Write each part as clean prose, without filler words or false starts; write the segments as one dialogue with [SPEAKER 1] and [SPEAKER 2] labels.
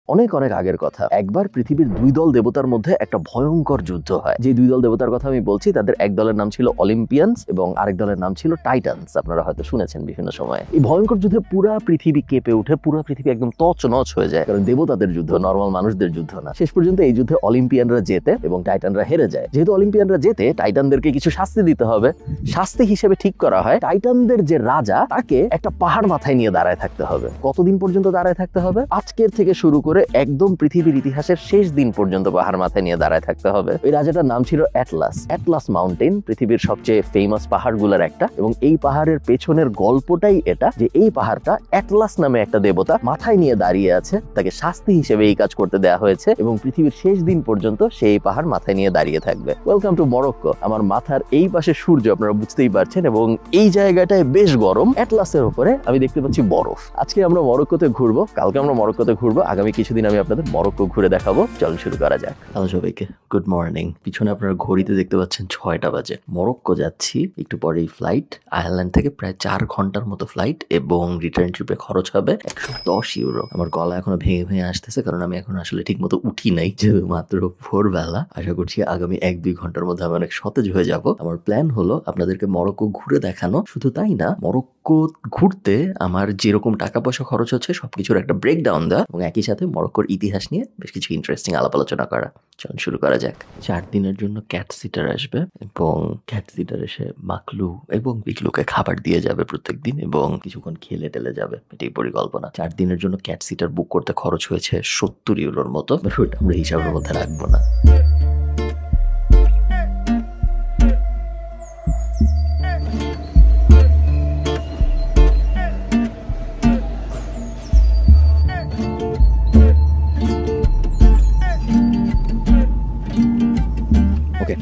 [SPEAKER 1] অনেক অনেক আগের কথা, একবার পৃথিবীর দুই দল দেবতার মধ্যে একটা ভয়ঙ্কর যুদ্ধ হয়। যে দুই দল দেবতার কথা আমি বলছি, তাদের এক দলের নাম ছিল অলিম্পিয়ানস এবং আরেক দলের নাম ছিল টাইটানস। আপনারা হয়তো শুনেছেন বিভিন্ন সময়। এই ভয়ঙ্কর যুদ্ধে পুরা পৃথিবী কেঁপে উঠে, পুরা পৃথিবী একদম তছনছ হয়ে যায়, কারণ দেবতাদের যুদ্ধ, নর্মাল মানুষদের যুদ্ধ না। শেষ পর্যন্ত এই যুদ্ধে অলিম্পিয়ানরা জেতে এবং টাইটানরা হেরে যায়। যেহেতু অলিম্পিয়ানরা জেতে, টাইটানদেরকে কিছু শাস্তি দিতে হবে। শাস্তি হিসেবে ঠিক করা হয় টাইটানদের যে রাজা, তাকে একটা পাহাড় মাথায় নিয়ে দাঁড়ায় থাকতে হবে। কতদিন পর্যন্ত দাঁড়ায় থাকতে হবে? আজকের থেকে শুরু করে একদম পৃথিবীর ইতিহাসের শেষ দিন পর্যন্ত পাহাড় মাথায় নিয়ে দাঁড়ায় থাকতে হবে। ওই রাজাটার নাম ছিল অ্যাটলাস। অ্যাটলাস মাউন্টেন পৃথিবীর সবচেয়ে ফেমাস পাহাড়গুলোর একটা, এবং এই পাহাড়ের পেছনের গল্পটাই এটা, যে এই পাহাড়টা অ্যাটলাস নামে একটা দেবতা মাথায় নিয়ে দাঁড়িয়ে আছে, তাকে শাস্তি হিসেবে এই কাজ করতে দেওয়া হয়েছে এবং পৃথিবীর শেষ দিন পর্যন্ত সেই পাহাড় মাথায় নিয়ে দাঁড়িয়ে থাকবে। Welcome too Morocco. আমার মাথার এই পাশে সূর্য, আপনারা বুঝতেই পারছেন, এবং এই জায়গাটায় বেশ গরম। অ্যাটলাসের উপরে আমি দেখতে পাচ্ছি বরফ। আজকে আমরা মরক্কোতে ঘুরবো, কালকে আমরা মরক্কোতে ঘুরবো, আগামী কিছুদিন আমি আপনাদের মরক্কো ঘুরে দেখাবো। চলুন শুরু করা যাক। হ্যালো সবাইকে, গুড মর্নিং। পিছনে আপনারা ঘড়িতে দেখতে পাচ্ছেন 6টা বাজে। মরক্কো যাচ্ছি, একটু পরেই ফ্লাইট। আয়ারল্যান্ড থেকে প্রায় 4 ঘন্টার মতো ফ্লাইট, এবং রিটার্ন ট্রিপে খরচ হবে 110 ইউরো। আমার গলা এখনো ভেঙে ভেঙে আসতেছে, কারণ আমি এখন আসলে ঠিক মতো উঠি নাই, যেহেতু মাত্র ভোরবেলা। আশা করছি আগামী 1-2 ঘন্টার মধ্যে আমি অনেক সতেজ হয়ে যাব। আমার প্ল্যান হলো আপনাদেরকে মরক্কো ঘুরে দেখানো। শুধু তাই না, মরক্কো ঘুরতে আমার যেরকম টাকা পয়সা খরচ হচ্ছে সবকিছুর একটা ব্রেকডাউন দেওয়া, এবং একই সাথে মরক্কোর ইতিহাস নিয়ে বেশ কিছু ইন্টারেস্টিং আলাপ আলোচনা করা। চলুন শুরু করা যাক। 4 দিনের জন্য ক্যাট সিটার আসবে, এবং ক্যাট সিটার এসে মাকলু এবং পিকলুকে খাবার দিয়ে যাবে প্রত্যেকদিন, এবং কিছুক্ষণ খেলে টেলে যাবে। এটাই পরিকল্পনা। 4 দিনের জন্য ক্যাট সিটার বুক করতে খরচ হয়েছে 70 ইউরোর মতো। আমরা হিসাবের মধ্যে রাখবো না।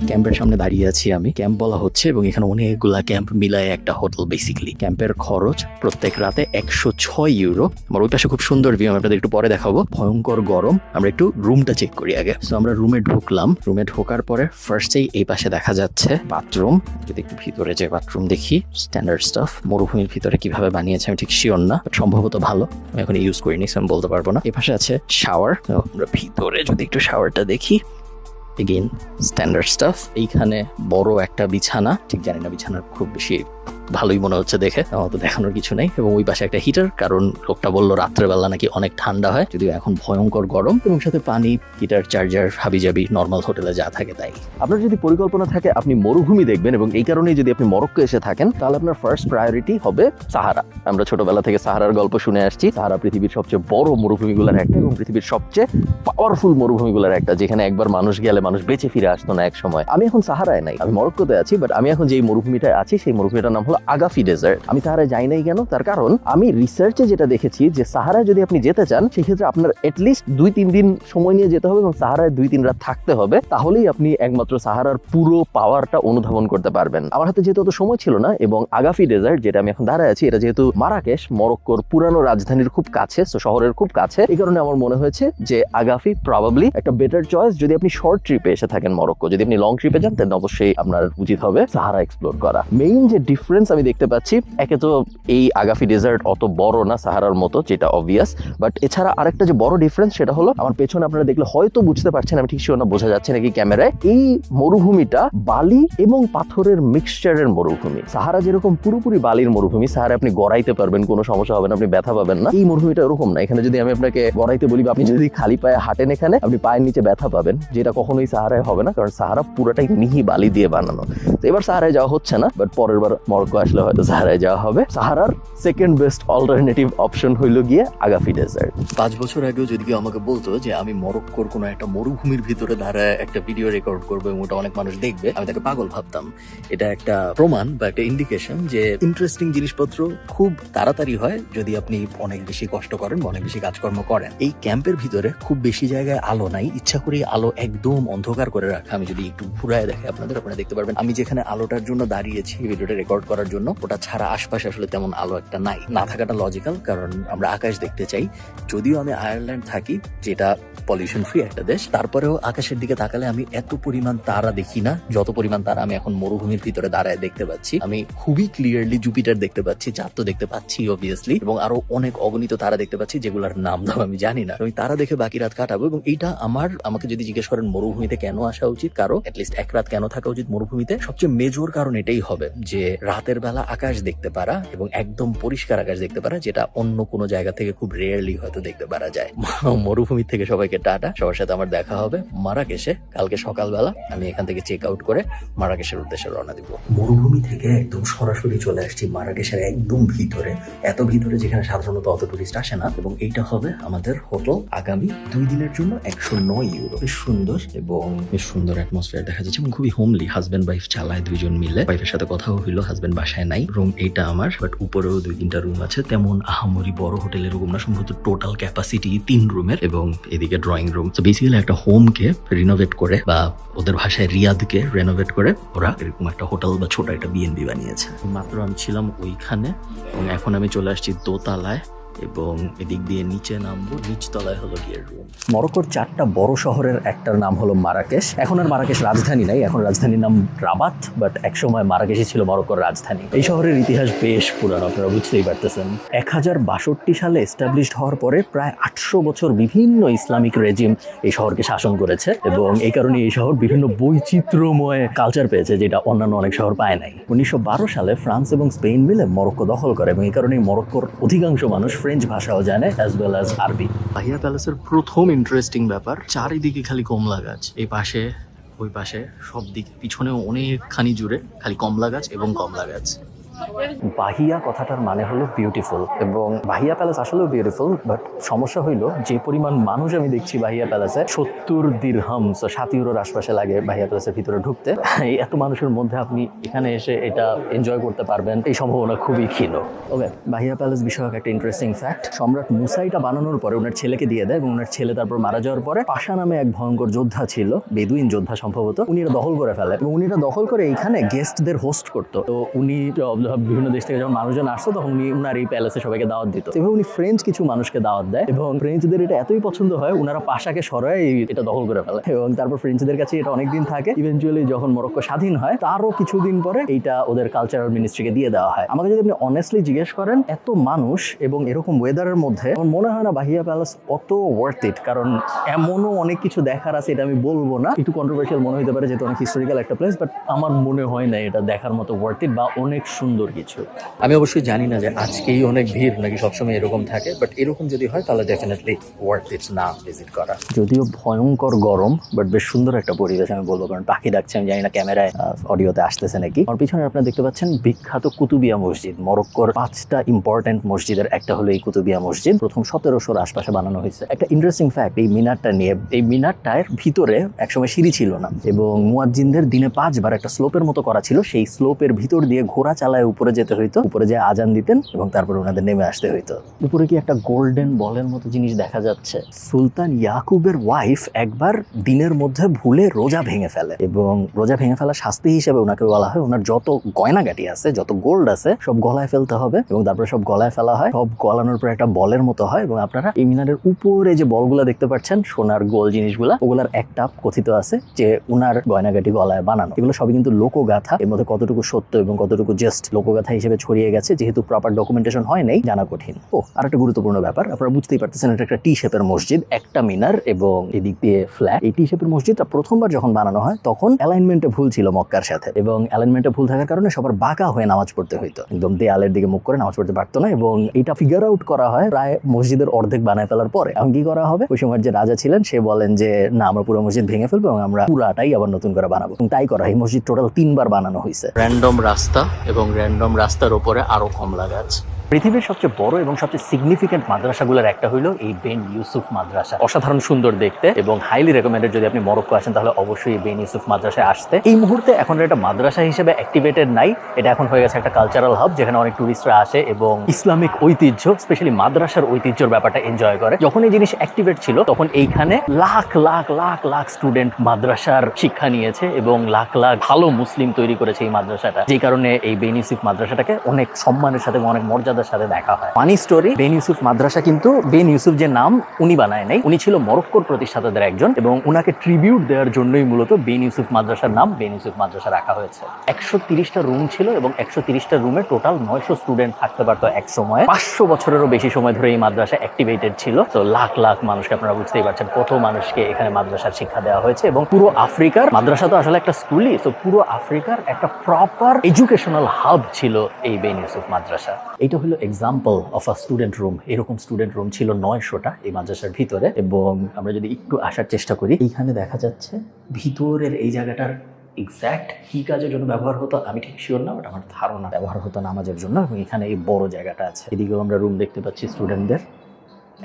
[SPEAKER 1] ক্যাম্পের সামনে দাঁড়িয়ে আছি আমি। ক্যাম্প বলা হচ্ছে, এবং এখানে অনেকগুলা ক্যাম্প মিলায় একটা হোটেল বেসিক্যালি। ক্যাম্পের খরচ প্রত্যেক রাতে 106 ইউরো। আমার ওই পাশে খুব সুন্দর ভিউ, আমি আপনাদের একটু পরে দেখাবো। ভয়ঙ্কর গরম। আমরা একটু রুমটা চেক করি আগে। সো আমরা রুমে ঢুকলাম। রুমে ঢোকার পরে ফার্স্টেই এই পাশে দেখা যাচ্ছে বাথরুম। যদি একটু ভিতরে যে বাথরুম দেখি, স্ট্যান্ডার্ড স্টাফ। মরুভূমির ভিতরে কিভাবে বানিয়েছে আমি ঠিক শিওর না, সম্ভবত ভালো। আমি এখন ইউজ করিনি, আমি বলতে পারবো না। এই পাশে আছে শাওয়ার। আমরা ভিতরে যদি একটু শাওয়ারটা দেখি, এগেইন স্ট্যান্ডার্ড স্টাফ। এইখানে বড় একটা বিছানা, ঠিক জানি না বিছানার খুব বেশি ভালোই মনে হচ্ছে দেখে, আমার তো দেখানোর কিছু নেই। এবং ওই পাশে একটা হিটার, কারণ লোকটা বললো রাত্রেবেলা নাকি অনেক ঠান্ডা হয়, যদিও এখন ভয়ঙ্কর গরম। এবং সাথে পানি, হিটার, চার্জার, হাবিজাবি, নর্মাল হোটেলে যা থাকে তাই। আপনার যদি পরিকল্পনা থাকে আপনি মরুভূমি দেখবেন, এবং এই কারণেই যদি আপনি মরক্কো এসে থাকেন, তাহলে আপনার ফার্স্ট প্রায়োরিটি হবে সাহারা। আমরা ছোটবেলা থেকে সাহারার গল্প শুনে আসছি। সাহারা পৃথিবীর সবচেয়ে বড় মরুভূমিগুলোর একটা, এবং পৃথিবীর সবচেয়ে পাওয়ারফুল মরুভূমিগুলোর একটা, যেখানে একবার মানুষ গেলে মানুষ বেঁচে ফিরে আসতো না এক সময়। আমি এখন সাহারায় নাই, আমি মরক্কোতে আছি, বাট আমি এখন যেই মরুভূমিটায় আছি সেই মরুভূমিটার নাম হলো আগাফি ডেজার্ট। আমি সাহারায় যাই নাই কেন? তার কারণ আমি রিসার্চে যেটা দেখেছি, যে সাহারায় যদি আপনি যেতে চান, সেক্ষেত্রে আপনার এটলিস্ট 2-3 দিন সময় নিয়ে যেতে হবে, এবং সাহারায় 2-3 রাত থাকতে হবে। তাহলেই আপনি একমাত্র সাহারার পুরো পাওয়ারটা অনুধাবন করতে পারবেন। আমার হাতে যেহেতু অত সময় ছিল না, এবং আগাফি ডেজার্ট যেটা আমি এখন দাঁড়ায় আছি, এটা যেহেতু মারাকেশ, মরক্কোর পুরানো রাজধানীর খুব কাছে, শহরের খুব কাছে, এই কারণে আমার মনে হয়েছে যে আগাফি প্রবাবলি একটা বেটার চয়েস যদি আপনি শর্ট ট্রিপে এসে থাকেন মরক্কো। যদি আপনি লং ট্রিপে যান, তাহলে অবশ্যই আপনার উচিত হবে সাহারা এক্সপ্লোর করা। মেইন যে ডিফারেন্স আমি দেখতে পাচ্ছি, একে তো এই আগাফি ডেজার্ট অত বড় না সাহারার মতো, যেটা অবভিয়াস, বাট এছাড়া আরেকটা যে বড় ডিফারেন্স, সেটা হলো আমার পেছনে আপনারা দেখলে হয়তো বুঝতে পারছেন, আমি ঠিক শিওর না বোঝা যাচ্ছে নাকি ক্যামেরায়, এই মরুভূমিটা বালি এবং পাথরের মিক্সচারের মরুভূমি। সাহারা যেরকম পুরোপুরি বালির মরুভূমি, সাহারা আপনি গড়াইতে পারবেন, কোনো সমস্যা হবে না, আপনি ব্যথা পাবেন না। এই মরুভূমিটা এরকম না। এখানে যদি আমি আপনাকে গড়াইতে বলি, বা আপনি যদি খালি পায়ে হাঁটেন, এখানে আপনি পায়ের নিচে ব্যথা পাবেন, যেটা কখনোই সাহারায় হবে না, কারণ সাহারা পুরোটাই মিহি বালি দিয়ে বানানো। তো এবার সাহারায় যাওয়া হচ্ছে না, বাট পরের বার মরক্কো আসলে হয়তো সাহারায় যাওয়া হবে। সাহারার সেকেন্ড বেস্ট অল্টারনেটিভ অপশন হইলো গিয়ে আগাফি ডেজার্ট। 5 বছর আগেও যদি কেউ আমাকে বলতো যে আমি মরক্কোর কোনো একটা মরুভূমির ভিতরে দাঁড়ায় একটা ভিডিও রেকর্ড করবো এবং ওটা অনেক মানুষ দেখবে, আমি তাকে পাগল ভাবতাম। এটা একটা প্রমাণ বা একটা ইন্ডিকেশন যে ইন্টারেস্টিং জিনিসপত্র খুব তাড়াতাড়ি হয় যদি আপনি অনেক বেশি কষ্ট করেন বা অনেক বেশি কাজকর্ম করেন। এই ক্যাম্পের ভিতরে খুব বেশি জায়গায় আলো নাই, ইচ্ছা করে আলো একদম অন্ধকার করে রাখা। আমি যদি একটু ঘুরায় দেখে আপনারা দেখতে পারবেন, আমি যেখানে আলোটার জন্য দাঁড়িয়েছি ভিডিওটা রেকর্ড করার দেখার জন্য। ওটা ছাড়া আশপাশে আসলে তেমন আলো একটা নাই, না থাকাটা লজিক্যাল, কারণ আমরা আকাশ দেখতে চাই। যদিও আমি আয়ারল্যান্ড থাকি, যেটা পলিউশন ফ্রি একটা দেশ, তারপরেও আকাশের দিকে তাকালে আমি এত পরিমাণ তারা দেখি না যত পরিমাণ তারা আমি এখন মরুভূমির ভিতরে দাঁড়ায় দেখতে পাচ্ছি। আমি খুবই ক্লিয়ারলি জুপিটার দেখতে পাচ্ছি, চাঁদ তো দেখতে পাচ্ছি অবভিয়াসলি, এবং আরো অনেক অগণিত তারা দেখতে পাচ্ছি যেগুলোর নাম দাম আমি জানি না। আমি তারা দেখে বাকি রাত কাটাবো। এবং এইটা আমাকে যদি জিজ্ঞেস করেন মরুভূমিতে কেন আসা উচিত, কারো অ্যাটলিস্ট এক রাত কেন থাকা উচিত মরুভূমিতে, সবচেয়ে মেজর কারণ এটাই হবে যে রাতের বেলা আকাশ দেখতে পারা এবং একদম পরিষ্কার আকাশ দেখতে পারা, যেটা অন্য কোনো জায়গা থেকে খুব রেয়ারলি হয়তো দেখতে পারা যায়। মরুভূমি থেকে সবাইকে টাটা, সবার সাথে আমার দেখা হবে মারাকেশে কালকে সকালবেলা। আমি এখান থেকে চেক আউট করে মারাকেশের উদ্দেশ্যে রওনা দিব। মরুভূমি থেকে একদম সরাসরি চলে আসছি মারাকেশের একদম ভিতরে, এত ভিতরে যেখানে সাধারণত অত টুরিস্ট আসে না। এবং এইটা হবে আমাদের হোটেল আগামী 2 দিনের জন্য 109 ইউরো। বেশ সুন্দর এবং বেশ সুন্দর অ্যাটমসফিয়ার দেখা যাচ্ছে এবং খুবই হোমলি। হাজবেন্ড ওয়াইফ চালায় 2 জন মিলে। ওয়াইফের সাথে কথাও হইলো, হাজবেন্ড বাসায় নাই। রুম এইটা আমার, বাট উপরেও 2-3টা রুম আছে। তেমন আহামরি বড় হোটেল এরকম না, সম্ভবত টোটাল ক্যাপাসিটি 3 রুমের এবং এদিকে ড্রয়িং রুম। তো বেসিক্যালি একটা হোমকে রিনোভেট করে, বা ওদের ভাষায় রিয়াদকে রেনোভেট করে ওরা এরকম একটা হোটেল বা ছোট একটা বিএনবি বানিয়েছে। মাত্র আমি ছিলাম ওইখানে এবং এখন আমি চলে আসছি দোতলায় এবং এদিক দিয়ে নিচে নামবো। নিচতলায় হলো গিয়ে রুম। মরক্কোর 4টা বড় শহরের একটার নাম হলো মারাকেশ। এখন আর মারাকেশ রাজধানী নাই, এখন রাজধানীর নাম রাবাত, বাট একসময় মারাকেশই ছিল মরক্কোর রাজধানী। এই শহরের ইতিহাস বেশ পুরানো, আপনারা বুঝতেই পারতেছেন। 1062 সালে এস্টাবলিশড হওয়ার পরে প্রায় 800 বছর বিভিন্ন ইসলামিক রেজিম এই শহরকে শাসন করেছে এবং এই কারণে এই শহর বিভিন্ন বৈচিত্র্যময় কালচার পেয়েছে, যেটা অন্যান্য অনেক শহর পায় নাই। 1912 সালে ফ্রান্স এবং স্পেন মিলে মরক্কো দখল করে এবং এই কারণে মরক্কোর অধিকাংশ মানুষ ফ্রেঞ্চ ভাষাও জানে অ্যাজ ওয়েল অ্যাজ আরবি। বাহিয়া প্যালেসের প্রথম ইন্টারেস্টিং ব্যাপার, চারিদিকে খালি কমলা গাছ। এই পাশে, ওই পাশে, সব দিক, পিছনেও অনেকখানি জুড়ে খালি কমলা গাছ এবং কমলা গাছ। বাহিয়া কথাটার মানে হলো বিউটিফুল এবং বাহিয়া প্যালেস আসলেও বিউটিফুল, বাট সমস্যা হইলো যে পরিমাণ মানুষ আমি দেখছি বাহিয়া প্যালেসে, 70 দিরহাম, 7 ইউরোর আশপাশে লাগে বাহিয়া প্যালেসের ভিতরে ঢুকতে। এই এত মানুষের মধ্যে আপনি এখানে এসে এটা এনজয় করতে পারবেন এই সম্ভাবনা খুবই ক্ষীণ। ওকে, বাহিয়া প্যালেস বিষয়ক একটা ইন্টারেস্টিং ফ্যাক্ট, সম্রাট মুসাইটা বানানোর পরে ওনার ছেলেকে দিয়ে দেয় এবং ওনার ছেলে তারপর মারা যাওয়ার পরে পাশা নামে এক ভয়ঙ্কর যোদ্ধা ছিল, বেদুইন যোদ্ধা সম্ভবত, উনি এটা দখল করে ফেলে এবং উনি এটা দখল করে এইখানে গেস্টদের হোস্ট করতো। তো উনি বিভিন্ন দেশ থেকে যখন মানুষজন আসতো তখন উনি উনার এই প্যালেসে সবাইকে দাওয়াত দিত। এভাবে উনি ফ্রেঞ্চ কিছু মানুষকে দাওয়াত দেয় এবং ফ্রেঞ্চদের এটা এতই পছন্দ হয় উনারা পাশাকে সরায় এটা দখল করে ফেলে এবং তারপর ফ্রেঞ্চদের কাছে এটা অনেকদিন থাকে। ইভেনচুয়ালি যখন মরক্কো স্বাধীন হয় তারও কিছুদিন পরে এইটা ওদের কালচারাল মিনিস্ট্রিকে দিয়ে দেওয়া হয়। আমাকে যদি আপনি অনেস্টলি জিজ্ঞেস করেন, এত মানুষ এবং এরকম ওয়েদারের মধ্যে আমার মনে হয় না বাহিয়া প্যালেস অত ওয়ার্থ ইট, কারণ এমনও অনেক কিছু দেখার আছে, এটা আমি বলবো না, একটু কন্ট্রোভার্সিয়াল মনে হতে পারে যেহেতু অনেক হিস্টোরিক্যাল একটা প্লেস, বাট আমার মনে হয় না এটা দেখার মতো ওয়ার্থ ইট বা অনেক সুন্দর কিছু। আমি অবশ্যই জানি না যে আজকেই অনেক ভিড় নাকি সবসময় এরকম থাকে, বাট এরকম যদি হয় তাহলে ডেফিনেটলি ওয়ার্থ ইট না ভিজিট করা। যদিও ভয়ঙ্কর গরম, বাট বেশ সুন্দর একটা পরিবেশ আমি বলবো, কারণ পাখি ডাকছে, আমি জানি না ক্যামেরায় অডিওতে আসতেছে নাকি। আমার পিছনে আপনারা দেখতে পাচ্ছেন বিখ্যাত কুতুবিয়া মসজিদ। মরক্কোর 5টা ইম্পর্টেন্ট মসজিদের একটা হলো এই কুতুবিয়া মসজিদ, প্রথম 1700-র আশপাশে বানানো হয়েছে। একটা ইন্টারেস্টিং ফ্যাক্ট এই মিনারটা নিয়ে, এই মিনারটার ভিতরে একসময় সিঁড়ি ছিল না এবং মুয়াজ্জিনদের দিনে 5 বার একটা স্লোপের মতো করা ছিল, সেই স্লোপের ভিতর দিয়ে ঘোড়া চালায় উপরে যেতে হইতো, উপরে যে আজান দিতেন এবং তারপর ওনাদের নেমে আসতে হইতো। উপরে কি একটা গোল্ডেন বলের মতো জিনিস দেখা যাচ্ছে। সুলতান ইয়াকুবের ওয়াইফ একবার দিনের মধ্যে ভুলে রোজা ভেঙে ফেলে এবং রোজা ভেঙে ফেলা শাস্তি হিসেবে ওনাকে বলা হয় ওনার যত গয়নাগাটি আছে, যত গোল্ড আছে সব গলায় ফেলতে হবে এবং তারপরে সব গলায় ফেলা হয়। সব গলানোর পর একটা বলের মতো হয় এবং আপনারা এই মিনারের উপরে যে বলগুলা দেখতে পাচ্ছেন, সোনার গোল জিনিসগুলা, ওগুলার একটা কথিত আছে যে ওনার গয়নাগাটি গলায় বানানো। এগুলো সবই কিন্তু লোকগাথা, এর মধ্যে কতটুকু সত্য এবং কতটুকু জাস্ট লোকগাথা হিসেবে ছড়িয়ে গেছে যেহেতু প্রপার ডকুমেন্টেশন হয় নাই, জানা কঠিন। আর একটা গুরুত্বপূর্ণ ব্যাপার, আপনারা বুঝতেই পারতেছেন এটা একটা টি শেপের মসজিদ, একটা মিনার এবং এদিক দিয়ে ফ্ল্যাট। এই টি শেপের মসজিদটা প্রথমবার যখন বানানো হয় তখন অ্যালাইনমেন্টে ভুল ছিল মক্কার সাথে এবং অ্যালাইনমেন্টে ভুল থাকার কারণে সবার বাঁকা হয়ে নামাজ পড়তে হইতো, একদম দেয়ালের দিকে মুখ করে নামাজ পড়তে পারতো না এবং এটা ফিগার আউট করা হয় প্রায় মসজিদের অর্ধেক বানায় ফেলার পরে। এখন কি করা হবে, ওই সময় যে রাজা ছিলেন সে বলেন যে না, আমরা পুরো মসজিদ ভেঙে ফেলবো এবং আমরা পুরাটাই আবার নতুন করে বানাবো, এবং তাই করা। এই মসজিদ টোটাল 3 বার বানানো হয়েছে। র্যান্ডম রাস্তা এবং র্যান্ডম রাস্তার উপরে আরো কমলা গাছ। পৃথিবীর সবচেয়ে বড় এবং সবচেয়ে সিগনিফিকেন্ট মাদ্রাসাগুলোর একটা হলো এই বেন ইউসুফ মাদ্রাসা। অসাধারণ সুন্দর দেখতে এবং হাইলি রেকমেন্ডেড। যদি আপনি মরক্কো আসেন তাহলে অবশ্যই বেন ইউসুফ মাদ্রাসায় আসতে। এই মুহূর্তে এখন এটা মাদ্রাসা হিসেবে অ্যাক্টিভেটেড নাই, এটা এখন হয়ে গেছে একটা কালচারাল হাব যেখানে অনেক টুরিস্টরা আসে এবং ইসলামিক ঐতিহ্য স্পেশালি মাদ্রাসার ঐতিহ্যের ব্যাপারটা এনজয় করে। যখন এই জিনিস অ্যাক্টিভেট ছিল তখন এইখানে লাখ লাখ লাখ লাখ স্টুডেন্ট মাদ্রাসার শিক্ষা নিয়েছে এবং লাখ লাখ ভালো মুসলিম তৈরি করেছে এই মাদ্রাসাটা, যে কারণে এই বেন ইউসুফ মাদ্রাসাটাকে অনেক সম্মানের সাথে অনেক মর্যাদার সাথে দেখা হয়। ফানি স্টোরি, বেন ইউসুফ মাদ্রাসা কিন্তু বেন ইউসুফ যে নাম উনি বানায় নাই, উনি ছিল মরক্কোর প্রতিষ্ঠাতাদের একজন এবং উনাকে ট্রিবিউট দেওয়ার জন্যই মূলত বেন ইউসুফ মাদ্রাসার নাম বেন ইউসুফ মাদ্রাসা রাখা হয়েছে। 130টা রুম ছিল এবং 130টা রুমে টোটাল 900 স্টুডেন্ট থাকতে পারতো এক সময়। 500 বছরেরও বেশি সময় ধরে এই মাদ্রাসা অ্যাক্টিভেটেড ছিল। তো লাখ লাখ মানুষকে, আপনারা বুঝতেই পারছেন কত মানুষকে এখানে মাদ্রাসার শিক্ষা দেওয়া হয়েছে এবং পুরো আফ্রিকার, মাদ্রাসা তো আসলে একটা স্কুলই, তো পুরো আফ্রিকার একটা প্রপার এডুকেশনাল হাব ছিল এই বেন ইউসুফ মাদ্রাসা। এটা হলো example of a student room. এরকম স্টুডেন্ট রুম ছিল 900টা এই মাদ্রাসার ভিতরে। এবং আমরা যদি একটু আসার চেষ্টা করি, এইখানে দেখা যাচ্ছে ভিতরের এই জায়গাটার এক্স্যাক্ট কি কাজের জন্য ব্যবহার হতো আমি ঠিক শিওর না, বাট আমার ধারণা ব্যবহার হতো নামাজের জন্য। এবং এখানে এই বড় জায়গাটা আছে, এদিকেও আমরা রুম দেখতে পাচ্ছি স্টুডেন্টদের।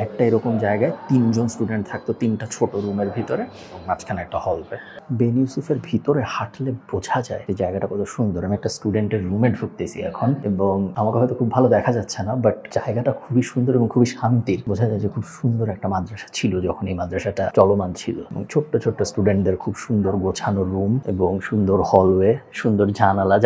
[SPEAKER 1] একটা এরকম জায়গায় 3 জন স্টুডেন্ট থাকতো 3টা ছোট রুমের ভিতরে, মাঝখানে একটা হলওয়ে। বেন ইউসুফের ভিতরে হাঁটলে বোঝা যায় এই জায়গাটা কত সুন্দর। আমি একটা স্টুডেন্টের রুমে ঢুকতেছি এখন এবং আমাকে হয়তো খুব ভালো দেখা যাচ্ছে না, বাট জায়গাটা খুবই সুন্দর এবং খুবই শান্তির। বোঝা যায় যে খুব সুন্দর একটা মাদ্রাসা ছিল যখন এই মাদ্রাসাটা চলমান ছিল। এবং ছোট্ট ছোট্ট স্টুডেন্টদের খুব সুন্দর গোছানো রুম এবং সুন্দর হলওয়ে, সুন্দর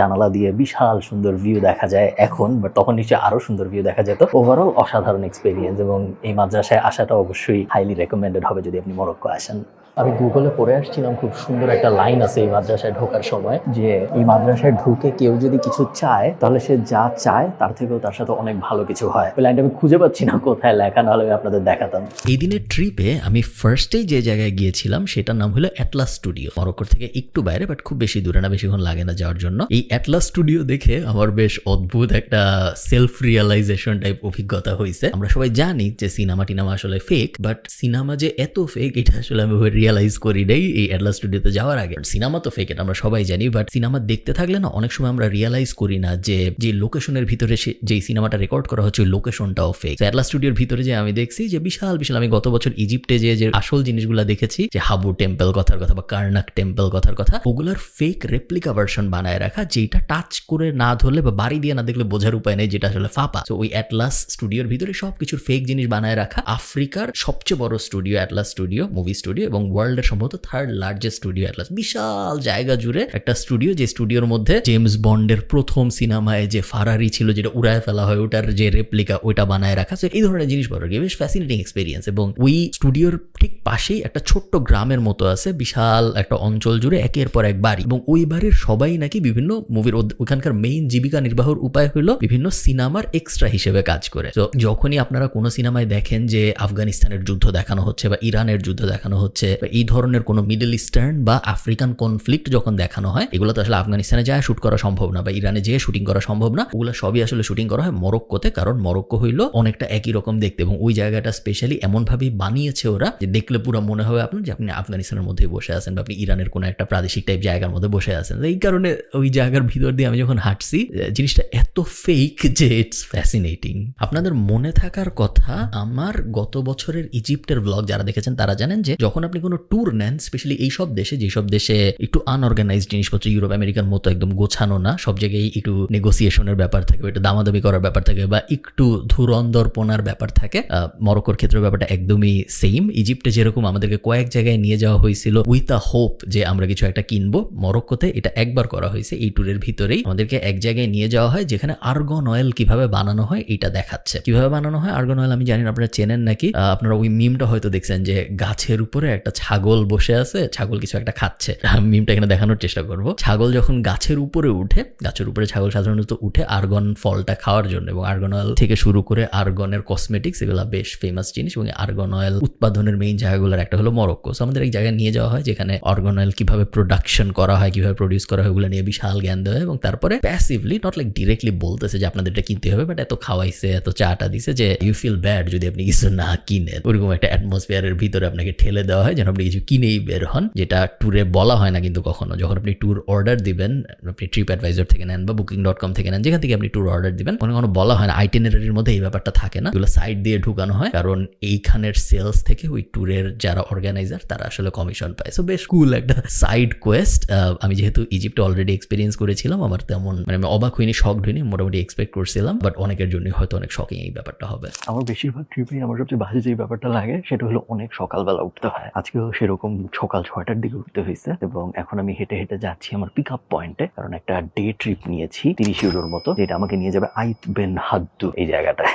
[SPEAKER 1] জানালা দিয়ে বিশাল সুন্দর ভিউ দেখা যায় এখন, বাট তখন নিশ্চয়ই আরো সুন্দর ভিউ দেখা যেত। ওভারঅল অসাধারণ এক্সপিরিয়েন্স এবং এই মাদ্রাসায় আসাটা অবশ্যই হাইলি রেকমেন্ডেড হবে যদি আপনি মরক্কো আসেন। আমি গুগলে পড়ে আসছিলাম, খুব সুন্দর একটা লাইন আছে এই মাদ্রাসায় ঢোকার সময়, যে এই মাদ্রাসায় ঢুকে কেউ যদি কিছু চায় তাহলে সে যা চায় তার থেকেও তার সাথে অনেক ভালো কিছু হয়। ওই লাইনটা আমি খুঁজে পাচ্ছি না কোথায় লেখা, নাহলে আপনাদের দেখাতাম। এই দিনের ট্রিপে আমি ফার্স্টেই যে জায়গায় গিয়েছিলাম সেটার নাম হলো অ্যাটলাস স্টুডিও। মরক্কোর থেকে একটু বাইরে, বাট খুব বেশি দূরে না, বেশিক্ষণ লাগে না যাওয়ার জন্য। এই অ্যাটলাস স্টুডিও দেখে আমার বেশ অদ্ভুত একটা সেলফ রিয়েলাইজেশন টাইপ অভিজ্ঞতা হয়েছে। আমরা সবাই জানি যে সিনেমা টিনেমা আসলে ফেক, বাট সিনেমা যে এত ফেক এটা আসলে আমি রিয়েলাইজ করি নাই এই অ্যাটলাস স্টুডিওতে যাওয়ার আগে। সিনেমা তো ফেক, এটা আমরা সবাই জানি, বাট সিনেমা দেখতে থাকলে না অনেক সময় আমরা রিয়েলাইজ করি না যে লোকেশনের ভিতরে যে সিনেমাটা রেকর্ড করা হচ্ছে ওই লোকেশনটাও ফেক। অ্যাটলাস স্টুডিওর ভিতরে যে আমি দেখছি যে বিশাল বিশাল, আমি গত বছর ইজিপ্টে যে আসল জিনিসগুলো দেখেছি, যে হাবু টেম্পল কথার কথা বা কার্নাক টেম্পল কথার কথা, ওগুলার ফেক রেপ্লিকা ভার্সন বানায় রাখা, যেটা টাচ করে না ধরলে বা বাড়ি দিয়ে না দেখলে বোঝার উপায় নেই যেটা আসলে ফাঁপা। তো ওই অ্যাটলাস স্টুডিওর ভিতরে সবকিছুর ফেক জিনিস বানায় রাখা। আফ্রিকার সবচেয়ে বড় studio Atlas studio, movie studio, এবং ওয়ার্ল্ডের সম্ভবত 3rd লার্জেস্ট স্টুডিও অ্যাটলাস। বিশাল জায়গা জুড়ে একটা স্টুডিও, যে স্টুডিওর মধ্যে জেমস বন্ডের প্রথম সিনেমায় যে ফারারি ছিল যেটা উড়ায় ফেলা হয়, ওটার যে রেপ্লিকা ওইটা বানায় রাখা। এই ধরনের জিনিস বড় বেশ ফ্যাসিনেটিং এক্সপিরিয়েন্স। এবং ওই স্টুডিওর ঠিক পাশেই একটা ছোট্ট গ্রামের মতো আছে, বিশাল একটা অঞ্চল জুড়ে একের পর এক বাড়ি, এবং ওই বাড়ির সবাই নাকি বিভিন্ন মুভির, ওখানকার মেইন জীবিকা নির্বাহের উপায় হলো বিভিন্ন সিনেমার এক্সট্রা হিসেবে কাজ করে। তো যখনই আপনারা কোনো সিনেমায় দেখেন যে আফগানিস্তানের যুদ্ধ দেখানো হচ্ছে বা ইরানের যুদ্ধ দেখানো হচ্ছে বা এই ধরনের কোনো মিডল ইস্টার্ন বা আফ্রিকান কনফ্লিক্ট যখন দেখানো হয়, এগুলো তো আসলে আফগানিস্তানে যায় শুট করা সম্ভব না বা ইরানে যেয়ে শুটিং করা সম্ভব না, ওগুলো সবই আসলে শুটিং করা হয় মরক্কোতে। কারণ মরক্কো হইলো অনেকটা একই রকম দেখতে, এবং ওই জায়গাটা স্পেশালি এমনভাবেই বানিয়েছে ওরা যে দেখলে পুরো মনে হবে আপনার যে আপনি আফগানিস্তানের মধ্যে বসে আছেন বা আপনি ইরানের কোনো একটা প্রাদেশিক টাইপ জায়গার মধ্যে বসে আছেন। এই কারণে ওই জায়গার ভিতর দিয়ে আমি যখন হাঁটছি, জিনিসটা এত ফেক যে ইটস ফ্যাসিনেটিং। আপনাদের মনে থাকার কথা, আমার গত বছরের ইজিপ্টের ব্লগ যারা দেখেছেন তারা জানেন যে যখন আপনি কোনো ট্যুর নেন, স্পেশালি এইসব দেশে, যেসব দেশে একটু আনঅর্গানাইজড জিনিসপত্র, ইউরোপ আমেরিকার মতো একদম গোছানো না, সব জায়গায় একটু নেগোসিয়েশনের ব্যাপার থাকে, একটু দামাদামি করার ব্যাপার থাকে বা একটু ধুরন্দরপনার ব্যাপার থাকে। মরক্কোর ক্ষেত্রে ব্যাপারটা একদমই সেম। ইজিপ্টে যেরকম আমাদেরকে কয়েক জায়গায় নিয়ে যাওয়া হয়েছিল উইথ আ হোপ যে আমরা কিছু একটা কিনবো, মরক্কোতে এটা একবার করা হয়েছে। এই ট্যুরের ভিতরেই আমাদেরকে এক জায়গায় নিয়ে যাওয়া হয় যেখানে আর্গন অয়েল কিভাবে বানানো হয় এটা দেখাচ্ছে। কিভাবে বানানো হয় আর্গন অয়েল আমি জানি না, আপনারা চেনেন নাকি? আপনারা ওই মিমটা হয়তো দেখছেন যে গাছের উপরে একটা ছাগল বসে আছে, ছাগল কিছু একটা খাচ্ছে। মিমটা এখানে দেখানোর চেষ্টা করব। ছাগল যখন গাছের উপরে উঠে, গাছের উপরে ছাগল সাধারণত উঠে আর্গন ফলটা খাওয়ার জন্য, এবং আর্গন অয়েল থেকে শুরু করে আর্গনের কসমেটিক্স, এগুলো বেশ ফেমাস জিনিস, এবং আর্গন অয়েল উৎপাদনের মেইন মেইন জায়গাগুলোর একটা হলো মরক্কো। সো আমাদের এক জায়গায় নিয়ে যাওয়া হয় যেখানে অর্গান অয়েল কিভাবে প্রোডাকশন করা হয়, কিভাবে প্রডিউস করা হয়, ওগুলো নিয়ে বিশাল জ্ঞান দেওয়া হয় এবং তারপরে প্যাসিভলি নট লাইক ডিরেক্টলি বলতেছে যে আপনাদের এটা কিনতে হবে, বাট এত খাওয়াইছে, এত চাটা দিছে যে ইউ ফিল ব্যাড যদি আপনি কিছু না কিনেন। ওরকম একটা অ্যাটমসফিয়ারের ভিতরে আপনাকে ঠেলে দেওয়া হয় যেন আপনি কিছু কিনেই বের হন, যেটা ট্যুরে বলা হয় না কিন্তু কখনো। যখন আপনি ট্যুর অর্ডার দিবেন, আপনি ট্রিপ অ্যাডভাইজার থেকে নেন বা Booking.com থেকে নেন, যেখান থেকে আপনি ট্যুর অর্ডার দিবেন, কোনো বলা হয় না, আইটিনারির মধ্যে এই ব্যাপারটা থাকে না। এগুলো সাইড দিয়ে ঢুকানো হয় কারণ এইখানের সেলস থেকে ওই ট্যুরের যারা অর্গানাইজার তারা আসলে কমিশন পায়। সো বেশ কুল একটা সাইড কোয়েস্ট। আমি যেহেতু ইজিপ্টে অলরেডি এক্সপিরিয়েন্স করেছিলাম, আমার তেমন আমি অবাক হইনি, শকড হইনি, মোটামুটি এক্সপেক্ট করছিলাম, বাট অনেকের জন্য হয়তো অনেক শকিং এই ব্যাপারটা হবে। আমার বেশিরভাগ ট্রিপে আমার সবচেয়ে বাজে যে ব্যাপারটা লাগে সেটা হলো অনেক সকালবেলা উঠতে হয়। আজকেও সেরকম সকাল 6টার দিকে উঠতে হয়েছে এবং এখন আমি হেঁটে হেঁটে যাচ্ছি আমার পিক আপ পয়েন্টে, কারণ একটা ডে ট্রিপ নিয়েছি 30 ইউরোর মতো, যেটা আমাকে নিয়ে যাবে আইত বেন হাদ্দু এই জায়গাটায়।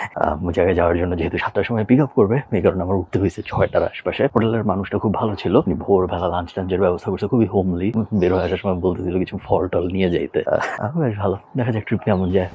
[SPEAKER 1] ওই জায়গায় যাওয়ার জন্য যেহেতু 7টার সময় পিক আপ করবে, এই কারণে আমার উঠতে হয়েছে 6টার আশপাশে। হোটেলের মানুষটা খুব ভালো ছিল, ভোরবেলা লাঞ্চ টাঞ্চের ব্যবস্থা করছে, খুবই হোমলি। বের হয়ে আসার সময় বলতেছিল কিছু ফল টল নিয়ে যাইতে। বেশ ভালো, দেখা যাক ট্রিপ কেমন যায়।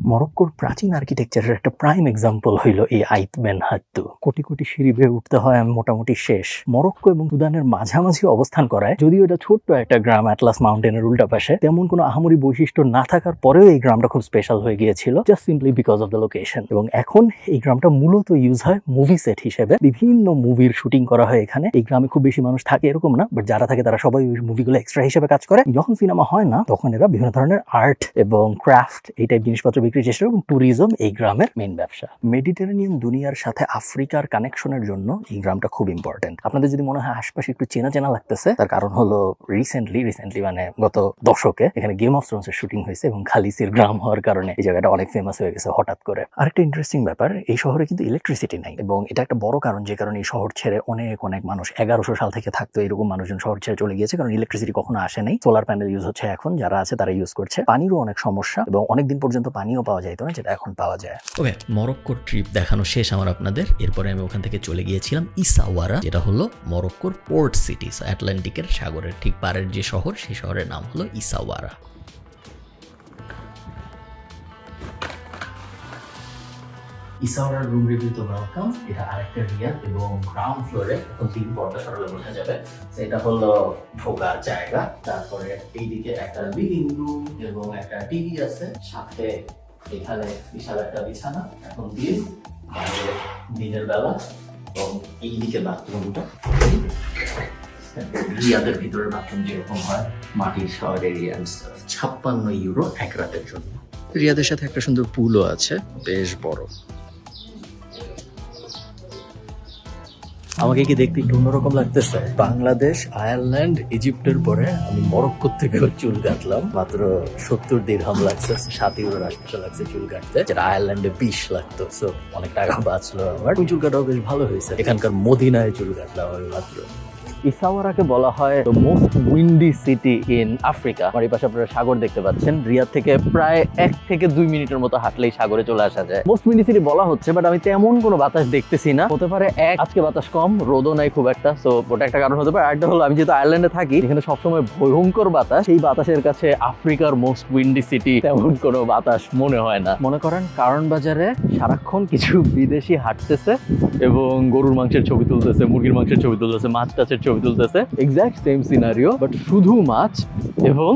[SPEAKER 1] মরক্কোর প্রাচীন আর্কিটেকচারের একটা প্রাইম এক্সাম্পল হইল এই আইত বেন হাদ্দু। কোটি কোটি সিঁড়ি বেয়ে উঠতে হয়, আমি মোটামুটি শেষ। মরক্কো এবং সুদানের মাঝামাঝি অবস্থান করায়, যদিও এটা ছোট্ট একটা গ্রাম অ্যাটলাস মাউন্টেনের উল্টা পাশে, তেমন কোনো আহামরি বৈশিষ্ট্য না থাকার পরেও এই গ্রামটা খুব স্পেশাল হয়ে গিয়েছিল, just simply because of the location. এবং এখন এই গ্রামটা মূলত ইউজ হয় মুভি সেট হিসেবে। বিভিন্ন মুভির শুটিং করা হয় এখানে। এই গ্রামে খুব বেশি মানুষ থাকে এরকম না, বাট যারা থাকে তারা সবাই ওই মুভিগুলো এক্সট্রা হিসেবে কাজ করে। যখন সিনেমা হয় না তখন এরা বিভিন্ন ধরনের আর্ট এবং ক্রাফট এই টাইপ জিনিসপত্র বিক্রির চেষ্টা করে। এবং ট্যুরিজম এই গ্রামের মেইন ব্যবসা। মেডিটেরেনিয়ান দুনিয়ার সাথে আফ্রিকার কানেকশনের জন্য এই গ্রামটা খুব ইম্পর্টেন্ট। আপনাদের যদি মনে হয় আশপাশে একটু চেনা চেনা লাগতেছে, তার কারণ হলো রিসেন্টলি মানে গত দশকে এখানে গেম অফ থ্রোনস এর শুটিং হয়েছে এবং খালিসির গ্রাম হওয়ার কারণে এই জায়গাটা অনেক ফেমাস হয়ে গেছে হঠাৎ করে। আরেকটা ইন্টারেস্টিং ব্যাপার, এই শহরে কিন্তু ইলেকট্রিসিটি নাই এবং এটা একটা বড় কারণ যে কারণে এই শহর ছেড়ে অনেক মানুষ 1100 সাল থেকে থাকতো এরকম মানুষজন শহর ছেড়ে চলে গিয়েছে, কারণ ইলেকট্রিসিটি কখনো আসে নাই। সোলার প্যানেল ইউজ হচ্ছে এখন, যারা আছে তারা ইউজ করছে। পানিরও অনেক সমস্যা এবং অনেকদিন পর্যন্ত পানিও পাওয়া যাইতো না, যেটা এখন পাওয়া যায়। ওকে, মরক্কোর ট্রিপ দেখানো শেষ আমার আপনাদের। এরপরে আমি ওখান থেকে চলে গিয়েছিলাম ইসাওয়ারা, যেটা হলো মরক্কোর পোর্ট সিটি। আটলান্টিকের সাগরের ঠিক পারের যে শহর, সেই শহরের নাম হলো ইসাওয়ারা। ইসাওয়ারার রুম রিভিউতে ওয়েলকাম। এটা আরেকটা রিয়াদ এবং গ্রাউন্ড ফ্লোরে এখন 3 পর্দা সরলে বোঝা যাবে। এটা হলো ঢোকার জায়গা। তারপরে এইদিকে একটা লিভিং রুম এবং একটা টিভি আছে, সাথে এখানে বিশাল একটা বিছানা। এখন দিনের বেলা এবং এইদিকে বাথরুমটা রিয়াদের ভিতরে বাথরুম যেরকম হয়, মাটির শাওয়ার এরিয়া। 56 ইউরো এক রাতের জন্য। রিয়াদের সাথে একটা সুন্দর পুলও আছে, বেশ বড়। আমাকে কি দেখতে একটু অন্যরকম লাগতেছে? বাংলাদেশ, আয়ারল্যান্ড, ইজিপ্টের পরে আমি মরক্কো থেকে চুল কাটলাম। মাত্র 70 দিরহাম লাগছে, 7 ইউরোর আশপাশে লাগছে চুল কাটতে, যেটা আয়ারল্যান্ডে 20 লাগতো। সো অনেক টাকা বাঁচলো আমার। চুল কাটাও বেশ ভালো হয়েছে। এখানকার মদিনায় চুল কাটলাম আমি মাত্র। ইসাওয়ারাকে বলা হয় most Windy city in Africa. আমার এই পাশে আপনারা সাগর দেখতে পাচ্ছেন। রিয়াদ থেকে প্রায় 1 থেকে 2 মিনিটের মতো হাঁটলেই সাগরে চলে আসা যায়। মোস্ট উইন্ডি সিটি বলা হচ্ছে, বাট আমি তেমন কোনো বাতাস দেখতেছি না। হতে পারে আজকে বাতাস কম, রোদও নাই খুব একটা, সো ওটা একটা কারণ হতে পারে। আরেকটা হলো আমি যেহেতু আয়ারল্যান্ডে থাকি, এখানে সবসময় ভয়ঙ্কর বাতাস। সেই বাতাসের কাছে আফ্রিকার মোস্ট উইন্ডি সিটি তেমন কোনো বাতাস মনে হয় না। মনে করেন কারণ বাজারে সারাক্ষণ কিছু বিদেশি হাঁটতেছে এবং গরুর মাংসের ছবি তুলতেছে, মুরগির মাংসের ছবি তুলতেছে, মাছ টাছের ছবি তুলতেছে। এক্স্যাক্ট সেম সিনারিও, বাট শুধু মাছ এবং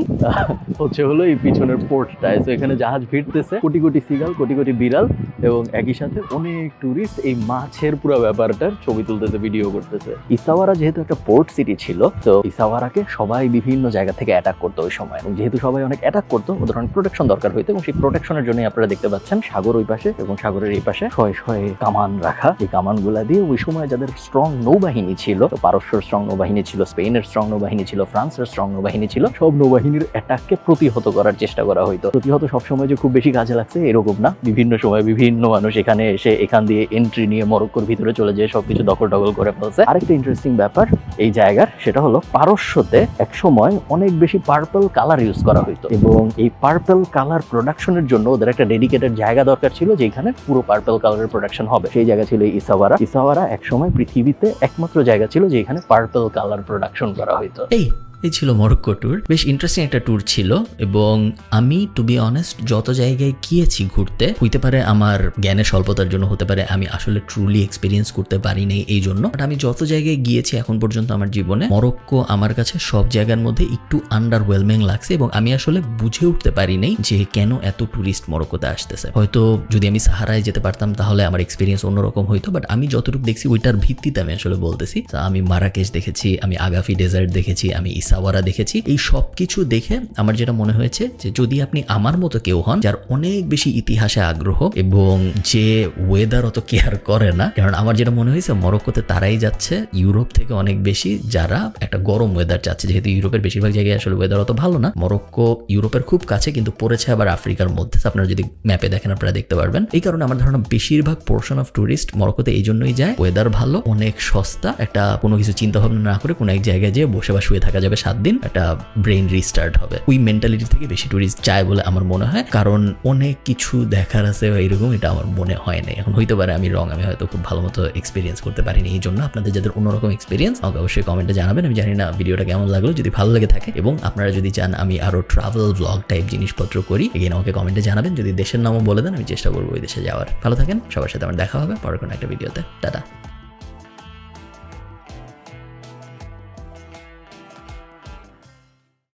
[SPEAKER 1] হচ্ছে হলো এই পিছনের পোর্টটায়। তো এখানে জাহাজ ভিড়তেছে, কোটি কোটি সিগাল, কোটি কোটি বিড়াল এবং একই সাথে অনেক টুরিস্ট এই মাছের পুরো ব্যাপারটার ছবি তুলতেছে, ভিডিও করতেছে। ইসাওয়ারা যেহেতু একটা পোর্ট সিটি ছিল, তো ইসাওয়ারাকে সবাই বিভিন্ন জায়গা থেকে অ্যাটাক করতো ওই সময়। এবং যেহেতু সবাই অনেক অ্যাটাক করতো, ওদের অনেক প্রোটেকশন দরকার হইতো এবং সেই প্রোটেকশনের জন্যই আপনারা দেখতে পাচ্ছেন সাগর ওই পাশে এবং সাগরের এই পাশে শয়ে শয়ে কামান রাখা। এই কামানগুলা দিয়ে ওই সময় যাদের স্ট্রং নৌবাহিনী ছিল, পারস্যর স্ট্রং নৌবাহিনী ছিল, স্পেনের স্ট্রং নৌবাহিনী ছিল, ফ্রান্সের স্ট্রং নৌবাহিনী ছিল, সব নৌবাহিনীর অ্যাটাককে প্রতিহত করার চেষ্টা করা হইতো। প্রতিহত সবসময় যে খুব বেশি কাজে লাগছে এরকম না, বিভিন্ন সময় বিভিন্ন মানুষ এখানে এসে এখান দিয়ে এন্ট্রি নিয়ে মরক্কোর ভিতরে চলে যেয়ে সবকিছু দখল করে ফেলছে। আরেকটা ইন্টারেস্টিং ব্যাপার এই জায়গার, সেটা হলো পারস্যতে এক সময় অনেক বেশি পার্পল কালার ইউজ করা হইতো এবং এই পার্পল কালার প্রোডাকশনের জন্য ওদের একটা ডেডিকেটেড জায়গা দরকার ছিল যেখানে পুরো পার্পল কালারের প্রোডাকশন হবে। সেই জায়গা ছিল ইসাওয়ারা। ইসাওয়ারা এক সময় পৃথিবীতে একমাত্র জায়গা ছিল যেখানে পার্পল কালার প্রোডাকশন করা হইতো। এই এই ছিল মরক্কো ট্যুর। বেশ ইন্টারেস্টিং একটা ট্যুর ছিল এবং আমি টু বি অনেস্ট যত জায়গায় গিয়েছি ঘুরতে, হইতে পারে আমার জ্ঞানের স্বল্পতার জন্য, হতে পারে আমি আসলে ট্রুলি এক্সপিরিয়েন্স করতে পারি নাই এই জন্য, বাট আমি যত জায়গায় গিয়েছি এখন পর্যন্ত আমার জীবনে, মরক্কো আমার কাছে সব জায়গার মধ্যে একটু আন্ডারওয়েলমিং লাগছে এবং আমি আসলে বুঝে উঠতে পারি নাই যে কেন এত টুরিস্ট মরক্কোতে আসতেছে। হয়তো যদি আমি সাহারায় যেতে পারতাম তাহলে আমার এক্সপিরিয়েন্স অন্যরকম হইতো, বাট আমি যতটুকু দেখছি ওইটার ভিত্তিতে আমি আসলে বলতেছি। আমি মারাকেশ দেখেছি, আমি আগাফি ডেজার্ট দেখেছি, আমি ইসাওয়ারা দেখেছি। এই সব কিছু দেখে আমার যেটা মনে হয়েছে যে যদি আপনি আমার মতো কেউ হন যার অনেক বেশি ইতিহাসে আগ্রহ এবং যে ওয়েদার অত কেয়ার করে না, কারণ আমার যেটা মনে হয়েছে মরক্কোতে তারাই যাচ্ছে ইউরোপ থেকে অনেক বেশি যারা একটা গরম ওয়েদার চাচ্ছে, যেহেতু ইউরোপের বেশিরভাগ জায়গায় আসলে ওয়েদার অত ভালো না। মরক্কো ইউরোপের খুব কাছে কিন্তু পড়েছে আবার আফ্রিকার মধ্যে, আপনারা যদি ম্যাপে দেখেন আপনারা দেখতে পারবেন। এই কারণে আমার ধারণা বেশিরভাগ পোর্শন অফ টুরিস্ট মরক্কোতে এই জন্যই যায়, ওয়েদার ভালো, অনেক সস্তা, একটা কোনো কিছু চিন্তা ভাবনা না করে কোনো এক জায়গায় যেয়ে বসে বা শুয়ে থাকা যাবে 7 দিন, একটা ব্রেইন রিস্টার্ট হবে। ওই মেন্টালিটি থেকে বেশি টুরিস্ট যায় বলে আমার মনে হয়, কারণ অনেক কিছু দেখার আছে এরকম, এটা আমার মনে হয় না। এখন হইতে পারে আমি রং, আমি হয়তো খুব ভালো মতো এক্সপিরিয়েন্স করতে পারিনি। এই জন্য আপনাদের যাদের অন্যরকম এক্সপিরিয়েন্স আমাকে অবশ্যই কমেন্টে জানাবেন। আমি জানি না ভিডিওটা কেমন লাগলো, যদি ভালো লেগে থাকে এবং আপনারা যদি চান আমি আরো ট্রাভেল ব্লগ টাইপ জিনিসপত্র করি, এগেইন আমাকে কমেন্টে জানাবেন। যদি দেশের নামও বলে দেন আমি চেষ্টা করবো ওই দেশে যাওয়ার। ভালো থাকেন, সবার সাথে আমার দেখা হবে পরের কোনো একটা ভিডিওতে। টাটা।